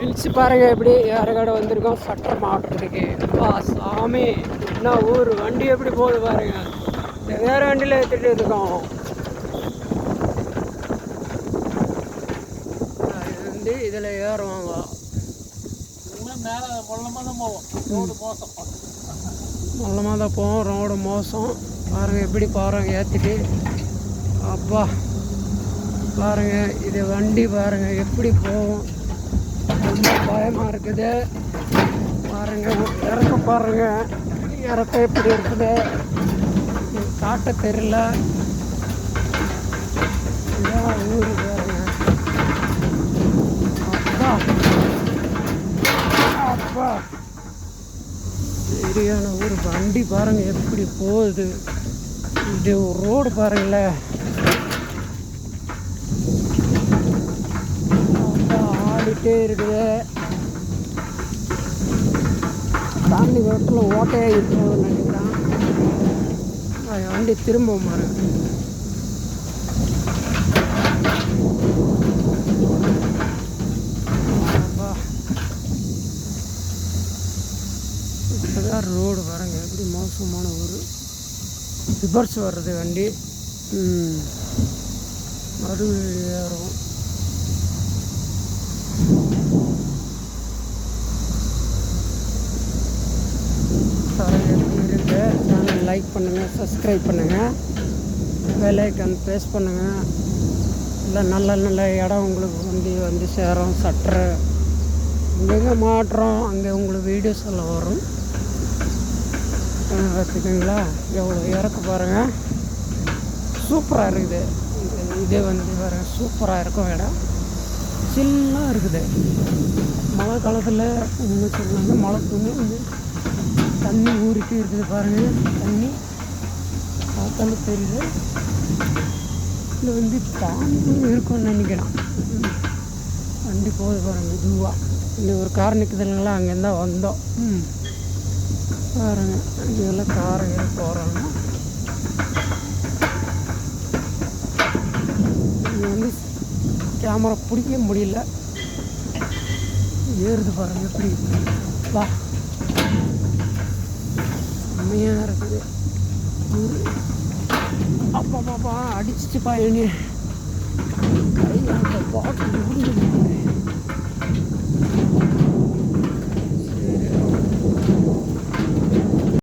Hills பாருங்க எப்படி யாருக்காட வந்திருக்கோம் சட்டர் மாவட்டத்துக்கு. அப்பா சாமி என்ன ஊர், வண்டி எப்படி போகுது பாருங்க. வேற வண்டியில் ஏற்றிட்டு இருக்கோம். இது வந்து இதில் ஏறுவாங்க. மேலே மொல்லமாக தான் போவோம், ரோடு மோசம். மொல்லமாக தான் போவோம், ரோடு மோசம். பாருங்கள் எப்படி பாருங்கள் ஏற்றிட்டு. அப்பா பாருங்கள் இது வண்டி பாருங்கள் எப்படி போகும். ரொம்ப பயமாக இருக்குது பாருங்கள். இறக்க பாருங்கள், இறக்க எப்படி இருக்குது காட்ட தெரியல. இதான் ஊர் பாருங்க. அப்பா அப்பா சரியான ஊர். வண்டி பாருங்கள் எப்படி போகுது. இது ரோடு பாருங்களேன். ஆடிட்டே இருக்குது. தாண்டி ரோட்டில் ஓட்டையாக இருக்கிறோன்னு நினைக்கிறேன். வண்டி திரும்ப பாருங்க. இப்போதான் ரோடு பாருங்க எப்படி மோசமான ஊர். ரிவர்ஸ் வர்றது வண்டி. மறு ஏறும். சேனல் லைக் பண்ணுங்கள், சப்ஸ்கிரைப் பண்ணுங்கள், பெல் ஐக்கான் ப்ரெஸ் பண்ணுங்கள். இல்லை நல்ல நல்ல இடம் உங்களுக்கு வந்து சேரும். சட்டரை எங்கெங்கே மாட்டுறோம் அங்கே உங்களுக்கு வீடியோஸ் எல்லாம் வரும். பார்த்துக்கிங்களா எவ்வளோ இறக்க பாருங்கள். சூப்பராக இருக்குது. இதே வந்து பாருங்கள் சூப்பராக இருக்கும். இடம் சில்லாக இருக்குது. மழை காலத்தில் இன்னும் சொல்லுவாங்க மழை துணி வந்து தண்ணி ஊறிட்டு இருக்குது பாருங்கள். தண்ணி பார்த்தாலும் தெரியுது. இதில் வந்து பாம்பு இருக்கும்னு நினைக்கிறேன். வண்டி போகுது பாருங்கள் இதுவாக. இந்த ஒரு கார் நிற்குதுங்களா, அங்கேருந்தா வந்தோம். பாருங்க இதெல்லாம் காரையே போகிறாங்க. இது வந்து கேமரா பிடிக்க முடியல. ஏறுது பாருங்கள் எப்படி. வா செம்மையாக இருக்குது. அப்பா பாப்பா அடிச்சிச்சு பாயணி கை பாட்டு